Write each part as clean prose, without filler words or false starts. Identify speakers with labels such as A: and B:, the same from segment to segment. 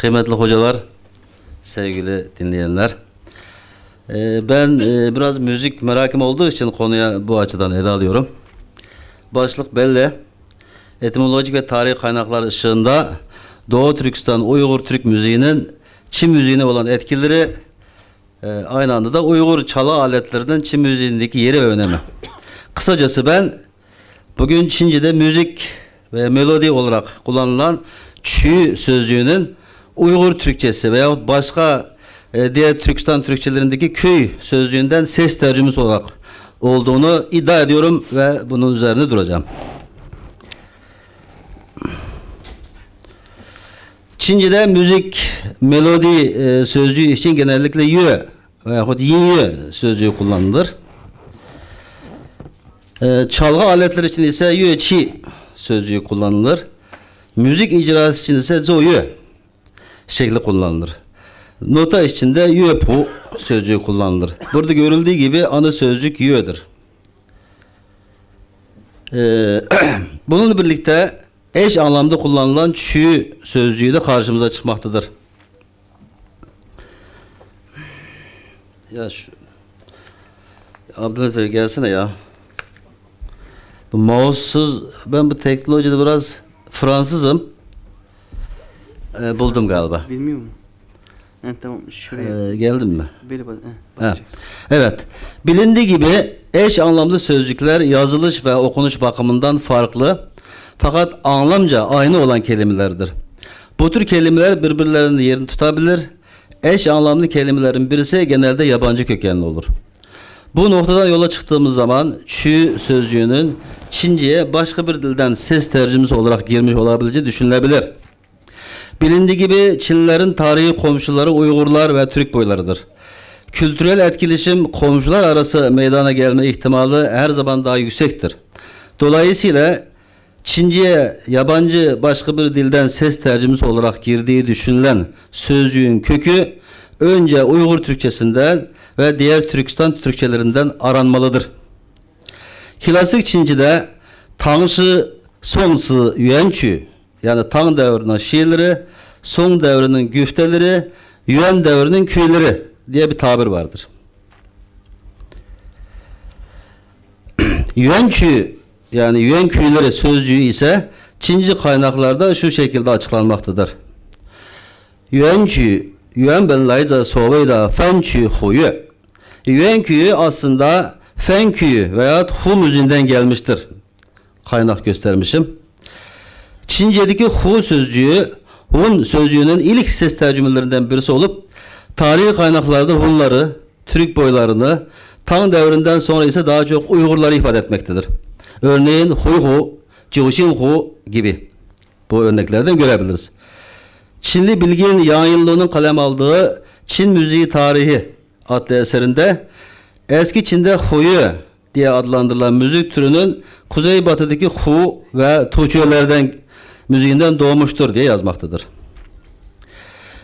A: Kıymetli hocalar, sevgili dinleyenler. Ben biraz müzik merakım olduğu için konuya bu açıdan ele alıyorum. Başlık belli. Etimolojik ve tarihi kaynaklar ışığında Doğu Türkistan Uygur Türk müziğinin Çin müziğine olan etkileri, aynı anda da Uygur çalı aletlerinin Çin müziğindeki yeri ve önemi. Kısacası ben bugün Çince'de müzik ve melodi olarak kullanılan çü sözcüğünün Uygur Türkçesi veyahut başka diğer Türkistan Türkçelerindeki köy sözcüğünden ses tercümesi olarak olduğunu iddia ediyorum ve bunun üzerine duracağım. Çince'de müzik, melodi sözcüğü için genellikle yue veyahut yin yue sözcüğü kullanılır. Çalgı aletleri için ise yue qi sözcüğü kullanılır. Müzik icrası için ise zhou yue şekli kullanılır. Nota içinde yue pu sözcüğü kullanılır. Burada görüldüğü gibi ana sözcük yue'dir. Bununla birlikte eş anlamda kullanılan çü sözcüğü de karşımıza çıkmaktadır. Ya şu Abdülhamit Bey gelsene ya. Bu mouse'suz, ben bu teknolojide biraz Fransızım. Buldum galiba.
B: Bilmiyorum. Tamam, şuraya.
A: Geldin mi?
B: Böyle basacaksın.
A: Evet. Bilindiği gibi eş anlamlı sözcükler yazılış ve okunuş bakımından farklı fakat anlamca aynı olan kelimelerdir. Bu tür kelimeler birbirlerinin yerini tutabilir. Eş anlamlı kelimelerin birisi genelde yabancı kökenli olur. Bu noktadan yola çıktığımız zaman çü sözcüğünün Çince'ye başka bir dilden ses tercümesi olarak girmiş olabileceği düşünülebilir. Bilindiği gibi Çinlilerin tarihi komşuları Uygurlar ve Türk boylarıdır. Kültürel etkileşim komşular arası meydana gelme ihtimali her zaman daha yüksektir. Dolayısıyla Çince'ye yabancı başka bir dilden ses tercümesi olarak girdiği düşünülen sözcüğün kökü önce Uygur Türkçesinden ve diğer Türkistan Türkçelerinden aranmalıdır. Klasik Çince'de Tangshi Songsi Yuanqu, yani Tang devrinin şiirleri, Song devrinin güfteleri, Yuan devrinin köyleri diye bir tabir vardır. Yuanqu, yani Yuan köyleri sözcüğü ise Çince kaynaklarda şu şekilde açıklanmaktadır. Yuanqu, Yuan ben来自所谓的番曲虎乐. Yuan köyü aslında Fen köyü veya Hu müziğinden gelmiştir. Kaynak göstermişim. Çince'deki Hu sözcüğü, Hun sözcüğünün ilk ses tercümelerinden birisi olup, tarihi kaynaklarda Hunları, Türk boylarını, Tang devrinden sonra ise daha çok Uygurları ifade etmektedir. Örneğin Huyhu, Jiuxinhu gibi bu örneklerden görebiliriz. Çinli bilgin Yang Yinlu'nun kalem aldığı Çin Müziği Tarihi adlı eserinde eski Çin'de Huyu diye adlandırılan müzik türünün kuzeybatıdaki Hu ve Tuğçelerden müziğinden doğmuştur diye yazmaktadır.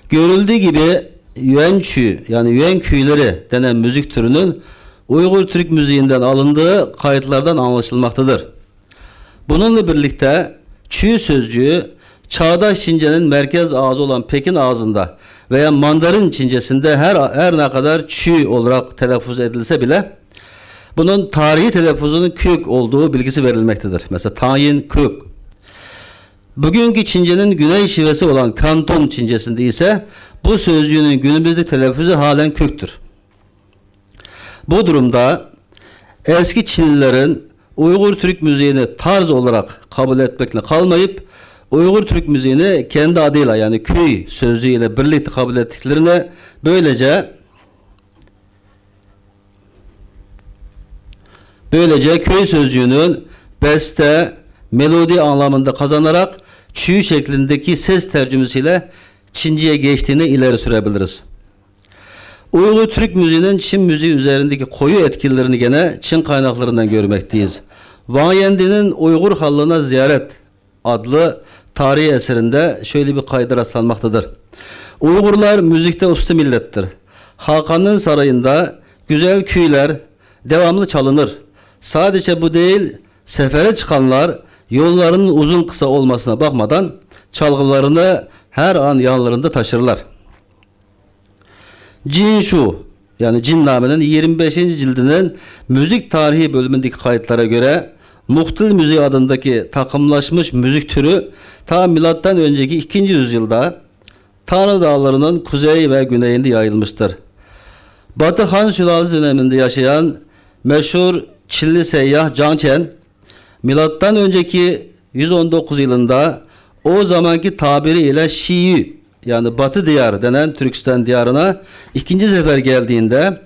A: Görüldüğü gibi Yuanqu, yani Yuan köyleri denen müzik türünün Uygur Türk müziğinden alındığı kayıtlardan anlaşılmaktadır. Bununla birlikte çü sözcüğü çağdaş Çince'nin merkez ağzı olan Pekin ağzında veya Mandarin Çincesinde her ne kadar çü olarak telaffuz edilse bile bunun tarihi telaffuzunun kök olduğu bilgisi verilmektedir. Mesela tayin kök. Bugünkü Çince'nin güney şivesi olan Kanton Çincesinde ise bu sözcüğünün günümüzde telaffuzu halen köktür. Bu durumda eski Çinlilerin Uygur Türk müziğini tarz olarak kabul etmekle kalmayıp Uygur Türk müziğini kendi adıyla, yani köy sözcüğüyle birlikte kabul ettiklerine, böylece köy sözcüğünün beste, melodi anlamında kazanarak çü şeklindeki ses tercümesiyle Çince'ye geçtiğini ileri sürebiliriz. Uygur Türk müziğinin Çin müziği üzerindeki koyu etkilerini gene Çin kaynaklarından görmekteyiz. Wang Yandi'nin Uygur Hallığına Ziyaret adlı tarihi eserinde şöyle bir kayda rastlanmaktadır. Uygurlar müzikte usta millettir. Hakan'ın sarayında güzel köyler devamlı çalınır. Sadece bu değil, sefere çıkanlar yollarının uzun kısa olmasına bakmadan çalgılarını her an yanlarında taşırlar. Cinshu yani Cinnamenin 25. cildinin müzik tarihi bölümündeki kayıtlara göre muhtil müziği adındaki takımlaşmış müzik türü ta milattan önceki 2. yüzyılda Tanrı Dağları'nın kuzey ve güneyinde yayılmıştır. Batı Han Sülalesi döneminde yaşayan meşhur Çinli seyyah Zhang Qian, milattan önceki 119 yılında o zamanki tabiriyle Şiyu yani Batı Diyar denen Türkistan diyarına ikinci sefer geldiğinde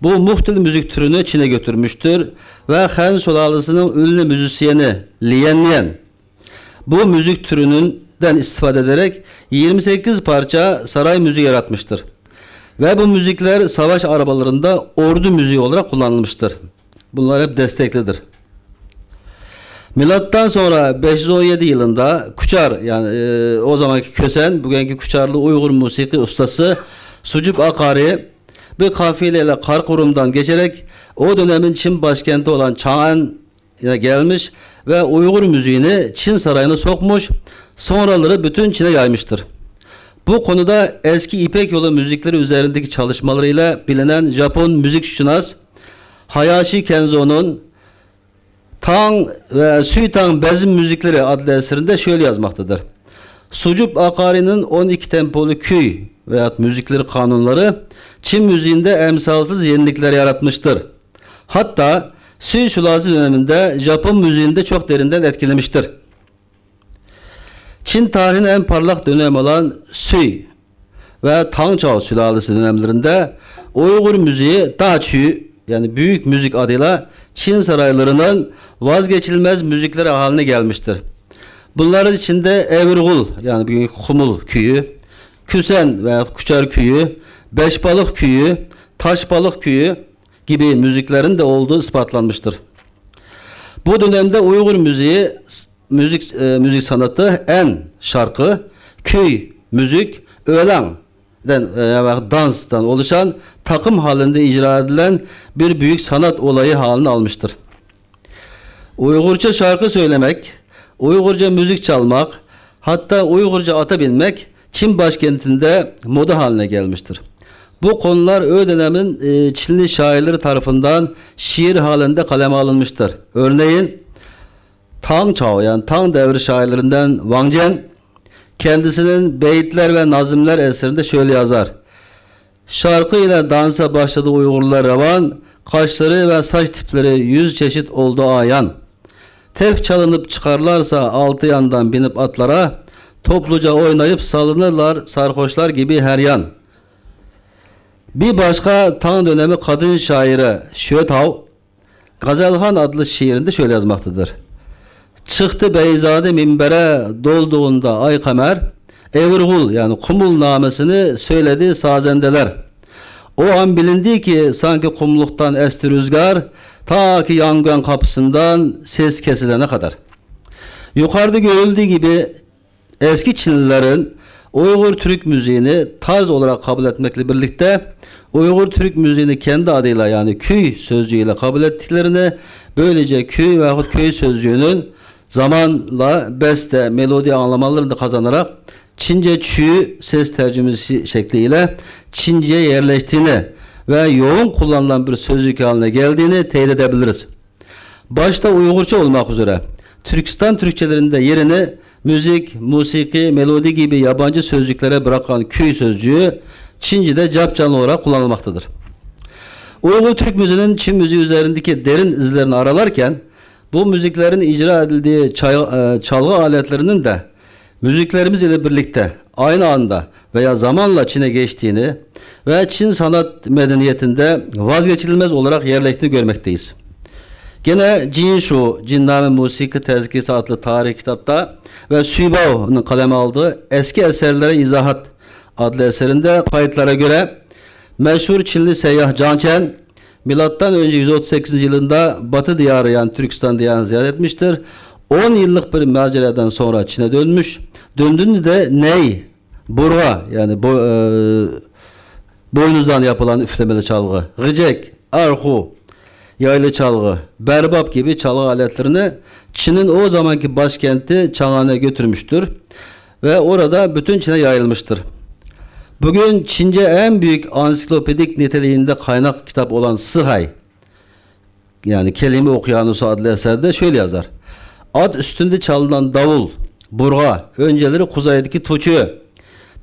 A: bu muhtil müzik türünü Çin'e götürmüştür ve Han Sülalesi'nin ünlü müzisyeni Lian Lian bu müzik türünden istifade ederek 28 parça saray müziği yaratmıştır. Ve bu müzikler savaş arabalarında ordu müziği olarak kullanılmıştır. Bunlar hep desteklidir. Milattan sonra 517 yılında Kuçar yani o zamanki Kösen, bugünkü Kuçarlı Uygur musiki ustası Sucuk Akari bir kafileyle Karakoram'dan geçerek o dönemin Çin başkenti olan Chang'an'a gelmiş ve Uygur müziğini Çin sarayına sokmuş, sonraları bütün Çin'e yaymıştır. Bu konuda eski İpek Yolu müzikleri üzerindeki çalışmalarıyla bilinen Japon müzikşünas Hayashi Kenzo'nun Tang ve Suitang Bezim Müzikleri adlı eserinde şöyle yazmaktadır. Sucuk Akari'nin 12 tempolu küy veya müzikleri kanunları Çin müziğinde emsalsız yenilikler yaratmıştır. Hatta Sui Sülalesi döneminde Japon müziğinde çok derinden etkilemiştir. Çin tarihinin en parlak dönemi olan Sui ve Tang Chao Sülalesi dönemlerinde Uygur müziği Daçü yani büyük müzik adıyla Çin saraylarının vazgeçilmez müzikleri haline gelmiştir. Bunların içinde Evirgul yani bugünkü Kumul Köyü, Küsen veya Kuçar Köyü, Beşbalık Köyü, Taşbalık Köyü gibi müziklerin de olduğu ispatlanmıştır. Bu dönemde Uygur müziği müzik sanatı en şarkı, köy, müzik, öğlenden veya danstan oluşan takım halinde icra edilen bir büyük sanat olayı halini almıştır. Uygurca şarkı söylemek, Uygurca müzik çalmak, hatta Uygurca ata binmek Çin başkentinde moda haline gelmiştir. Bu konular o dönemin Çinli şairleri tarafından şiir halinde kaleme alınmıştır. Örneğin Tang Chao yani Tang devri şairlerinden Wang Jian kendisinin beyitler ve nazımlar eserinde şöyle yazar. Şarkı ile dansa başladı Uygurlar revan, kaşları ve saç tipleri 100 çeşit oldu ayan. Tef çalınıp çıkarlarsa altı yandan binip atlara, topluca oynayıp salınırlar sarhoşlar gibi her yan. Bir başka Tang dönemi kadın şairi Xue Tao, Gazelhan adlı şiirinde şöyle yazmaktadır. Çıktı Beyzade minbere dolduğunda ay kamer, Evirgul yani kumul namesini söyledi sazendeler. O an bilindi ki sanki kumluktan esti rüzgar, ta ki yangın kapısından ses kesilene kadar. Yukarıda görüldüğü gibi eski Çinlilerin Uygur Türk müziğini tarz olarak kabul etmekle birlikte Uygur Türk müziğini kendi adıyla yani köy sözcüğüyle kabul ettiklerini, böylece köy veyahut köy sözcüğünün zamanla beste, melodi anlamalarını da kazanarak Çince çü ses tercümesi şekliyle Çince'ye yerleştiğini ve yoğun kullanılan bir sözcük haline geldiğini teyit edebiliriz. Başta Uygurca olmak üzere Türkistan Türkçelerinde yerini müzik, musiki, melodi gibi yabancı sözcüklere bırakan köy sözcüğü Çince'de capcanlı olarak kullanılmaktadır. Uygur Türk müziğinin Çin müziği üzerindeki derin izlerini aralarken bu müziklerin icra edildiği çalgı aletlerinin de müziklerimiz ile birlikte aynı anda veya zamanla Çin'e geçtiğini ve Çin sanat medeniyetinde vazgeçilmez olarak yerleştiğini görmekteyiz. Gene Jinshu, Cinname Musiki Tezkisi adlı tarih kitapta ve Suibao'nun kaleme aldığı Eski Eserlere İzahat adlı eserinde kayıtlara göre meşhur Çinli seyyah Zhang Qian milattan önce 138 yılında Batı diyarı yani Türkistan diyarını ziyaret etmiştir. 10 yıllık bir macereden sonra Çin'e dönmüş. Döndüğünde de ney, burga yani boynuzdan yapılan üflemeli çalgı, gıcek, arhu, yaylı çalgı, berbap gibi çalgı aletlerini Çin'in o zamanki başkenti Chang'an'a götürmüştür. ve orada bütün Çin'e yayılmıştır. Bugün Çince en büyük ansiklopedik niteliğinde kaynak kitap olan Sıhay, yani Kelime Okyanusu adlı eserde şöyle yazar. At üstünde çalınan davul, burga, önceleri kuzeydeki Tuçu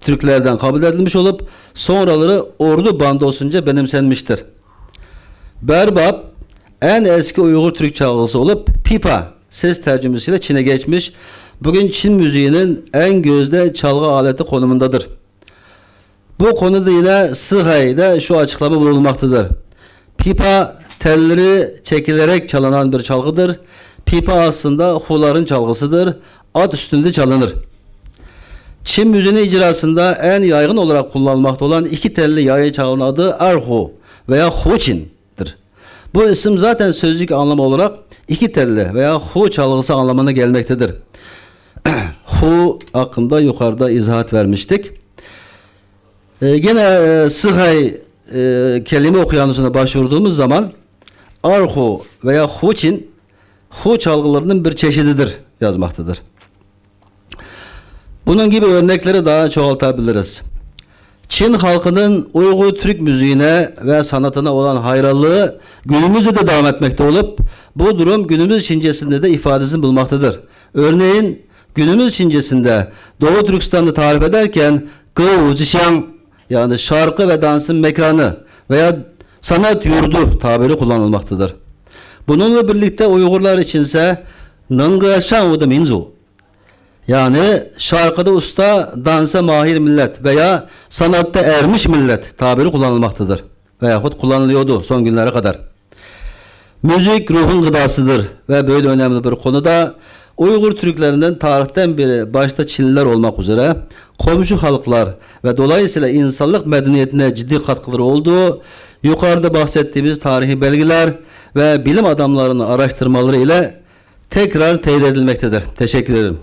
A: Türklerden kabul edilmiş olup sonraları ordu bandosunca benimsenmiştir. Berbab en eski Uygur Türk çalgısı olup pipa ses tercümesiyle Çin'e geçmiş. Bugün Çin müziğinin en gözde çalgı aleti konumundadır. Bu konuda yine Sıhay'da şu açıklama bulunmaktadır. Pipa telleri çekilerek çalınan bir çalgıdır. Pipa aslında huların çalgısıdır. At üstünde çalınır. Çin müziğinin icrasında en yaygın olarak kullanılmakta olan iki telli yayı çalgının adı erhu veya huçin'dir. Bu isim zaten sözcük anlamı olarak iki telli veya hu çalgısı anlamına gelmektedir. Hu hakkında yukarıda izahat vermiştik. Gene Sıhay kelime okyanusuna başvurduğumuz zaman arhu veya huçin hu çalgılarının bir çeşididir yazmaktadır. Bunun gibi örnekleri daha çoğaltabiliriz. Çin halkının Uygur Türk müziğine ve sanatına olan hayranlığı günümüzde de devam etmekte olup bu durum günümüz Çincesinde de ifadesini bulmaktadır. Örneğin günümüz Çincesinde Doğu Türkistan'ı tarif ederken Gıvuzişan yani şarkı ve dansın mekanı veya sanat yurdu tabiri kullanılmaktadır. Bununla birlikte Uygurlar içinse Nıngı Şanvudu Minzu yani şarkıda usta, dansa mahir millet veya sanatta ermiş millet tabiri kullanılmaktadır. Veyahut kullanılıyordu son günlere kadar. Müzik ruhun gıdasıdır ve böyle önemli bir konuda Uygur Türklerinden tarihten beri başta Çinliler olmak üzere komşu halklar ve dolayısıyla insanlık medeniyetine ciddi katkıları olduğu yukarıda bahsettiğimiz tarihi belgeler ve bilim adamlarının araştırmaları ile tekrar teyit edilmektedir. Teşekkür ederim.